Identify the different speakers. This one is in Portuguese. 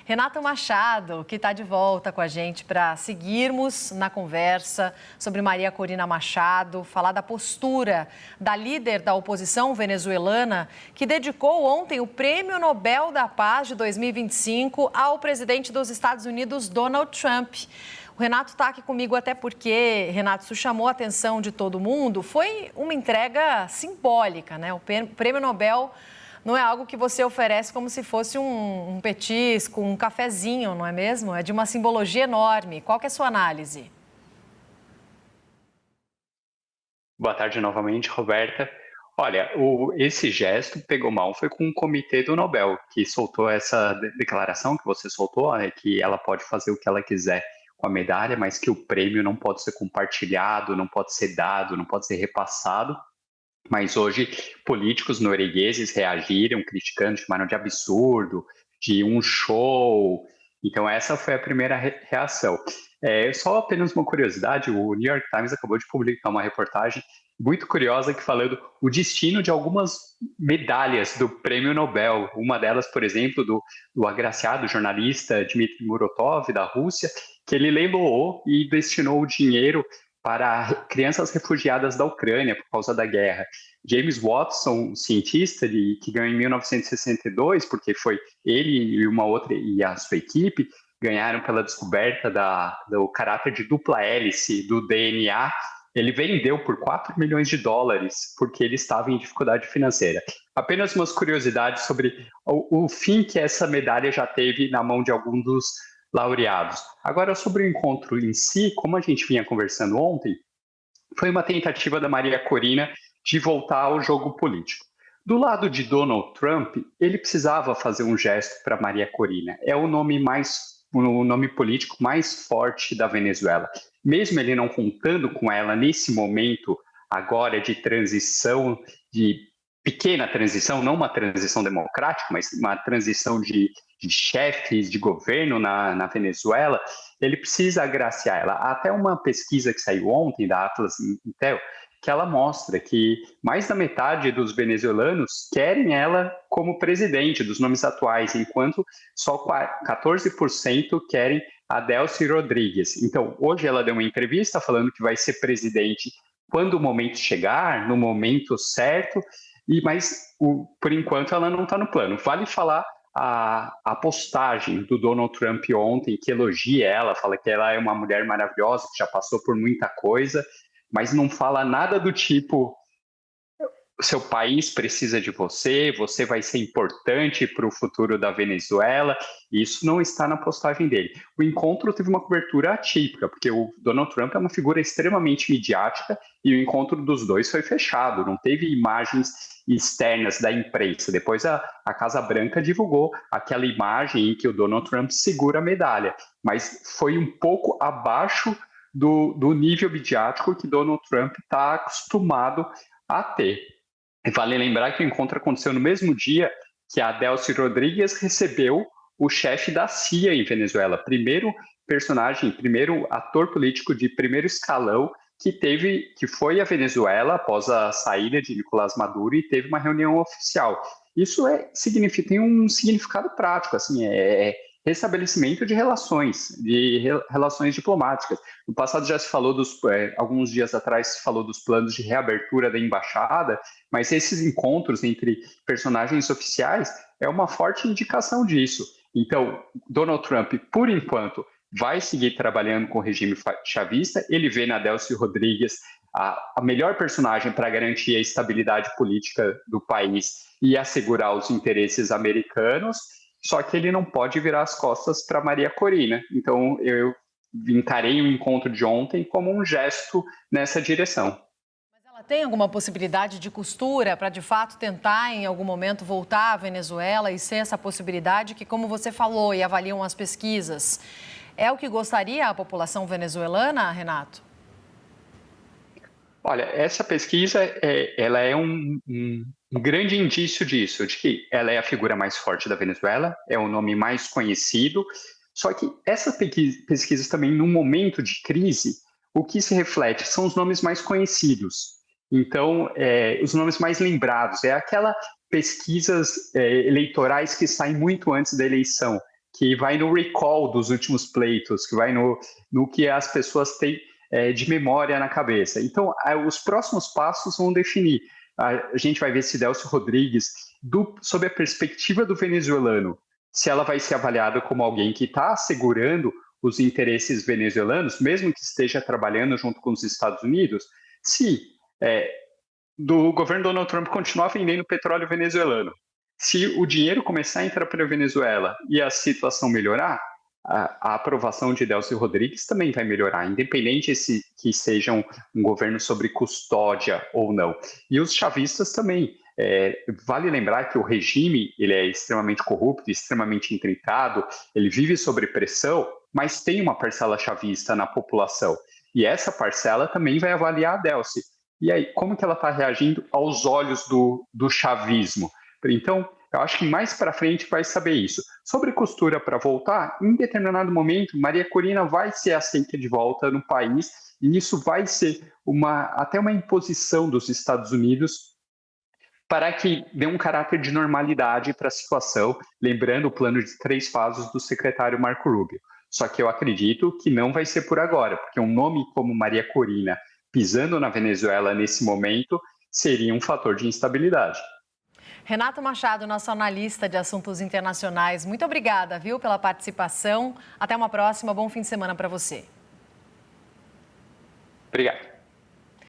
Speaker 1: Renato Machado, que está de volta com a gente para seguirmos na conversa sobre Maria Corina Machado, falar da postura da líder da oposição venezuelana, que dedicou ontem o Prêmio Nobel da Paz de 2025 ao presidente dos Estados Unidos, Donald Trump. O Renato está aqui comigo até porque, Renato, isso chamou a atenção de todo mundo. Foi uma entrega simbólica, né? O Prêmio Nobel não é algo que você oferece como se fosse um petisco, um cafezinho, não é mesmo? É de uma simbologia enorme. Qual que é a sua análise?
Speaker 2: Boa tarde novamente, Roberta. Olha, esse gesto pegou mal foi com o Comitê do Nobel, que soltou essa declaração que você soltou, né, que ela pode fazer o que ela quiser com a medalha, mas que o prêmio não pode ser compartilhado, não pode ser dado, não pode ser repassado. Mas hoje, políticos noruegueses reagiram, criticando, chamaram de absurdo, de um show. Então, essa foi a primeira reação. Só apenas uma curiosidade, o New York Times acabou de publicar uma reportagem muito curiosa que falando o destino de algumas medalhas do Prêmio Nobel. Uma delas, por exemplo, do agraciado jornalista Dmitry Muratov, da Rússia, que ele leiloou e destinou o dinheiro para crianças refugiadas da Ucrânia por causa da guerra. James Watson, cientista que ganhou em 1962, porque foi ele e uma outra e a sua equipe ganharam pela descoberta do caráter de dupla hélice do DNA. Ele vendeu por 4 milhões de dólares porque ele estava em dificuldade financeira. Apenas umas curiosidades sobre o fim que essa medalha já teve na mão de algum dos laureados. Agora, sobre o encontro em si, como a gente vinha conversando ontem, foi uma tentativa da Maria Corina de voltar ao jogo político. Do lado de Donald Trump, ele precisava fazer um gesto para Maria Corina. É o nome político mais forte da Venezuela. Mesmo ele não contando com ela nesse momento agora de transição, de pequena transição, não uma transição democrática, mas uma transição de chefes de governo na Venezuela, ele precisa agraciar ela. Há até uma pesquisa que saiu ontem da Atlas Intel, que ela mostra que mais da metade dos venezuelanos querem ela como presidente dos nomes atuais, enquanto só 14% querem a Delcy Rodrigues. Então, hoje ela deu uma entrevista falando que vai ser presidente quando o momento chegar, no momento certo, mas por enquanto ela não está no plano. Vale falar a postagem do Donald Trump ontem, que elogia ela, fala que ela é uma mulher maravilhosa, que já passou por muita coisa, mas não fala nada do tipo: seu país precisa de você, você vai ser importante para o futuro da Venezuela. Isso não está na postagem dele. O encontro teve uma cobertura atípica, porque o Donald Trump é uma figura extremamente midiática e o encontro dos dois foi fechado, não teve imagens externas da imprensa. Depois a Casa Branca divulgou aquela imagem em que o Donald Trump segura a medalha, mas foi um pouco abaixo do nível midiático que Donald Trump está acostumado a ter. Vale lembrar que o encontro aconteceu no mesmo dia que a Delcy Rodrigues recebeu o chefe da CIA em Venezuela, primeiro ator político de primeiro escalão que foi à Venezuela após a saída de Nicolás Maduro e teve uma reunião oficial. Isso tem um significado prático, assim, restabelecimento de relações diplomáticas. No passado já se falou alguns dias atrás se falou dos planos de reabertura da embaixada, mas esses encontros entre personagens oficiais é uma forte indicação disso. Então, Donald Trump, por enquanto, vai seguir trabalhando com o regime chavista. Ele vê na Delcy Rodrigues a melhor personagem para garantir a estabilidade política do país e assegurar os interesses americanos, só que ele não pode virar as costas para Maria Corina. Então, eu encarei o encontro de ontem como um gesto nessa direção.
Speaker 1: Mas ela tem alguma possibilidade de costura para, de fato, tentar, em algum momento, voltar à Venezuela e ser essa possibilidade que, como você falou e avaliam as pesquisas, é o que gostaria a população venezuelana, Renato?
Speaker 2: Olha, essa pesquisa ela é um grande indício disso, de que ela é a figura mais forte da Venezuela, é o nome mais conhecido, só que essas pesquisas também, num momento de crise, o que se reflete são os nomes mais conhecidos. Então, os nomes mais lembrados, aquelas pesquisas eleitorais que saem muito antes da eleição, que vai no recall dos últimos pleitos, que vai no que as pessoas têm de memória na cabeça. Então, os próximos passos vão definir. A gente vai ver se Delcy Rodrigues, sob a perspectiva do venezuelano, se ela vai ser avaliada como alguém que está assegurando os interesses venezuelanos, mesmo que esteja trabalhando junto com os Estados Unidos, se do governo Donald Trump continuar vendendo petróleo venezuelano, se o dinheiro começar a entrar para a Venezuela e a situação melhorar, a aprovação de Delcy Rodrigues também vai melhorar, independente que seja um governo sobre custódia ou não. E os chavistas também. Vale lembrar que o regime ele é extremamente corrupto, extremamente intrincado, ele vive sob pressão, mas tem uma parcela chavista na população. E essa parcela também vai avaliar a Delcy. E aí, como que ela está reagindo aos olhos do chavismo? Então, eu acho que mais para frente vai saber isso. Sobre costura para voltar, em determinado momento, Maria Corina vai ser aceita de volta no país e isso vai ser até uma imposição dos Estados Unidos para que dê um caráter de normalidade para a situação, lembrando o plano de 3 fases do secretário Marco Rubio. Só que eu acredito que não vai ser por agora, porque um nome como Maria Corina pisando na Venezuela nesse momento seria um fator de instabilidade.
Speaker 1: Renato Machado, nosso analista de assuntos internacionais, muito obrigada, viu, pela participação. Até uma próxima, bom fim de semana para você.
Speaker 2: Obrigado.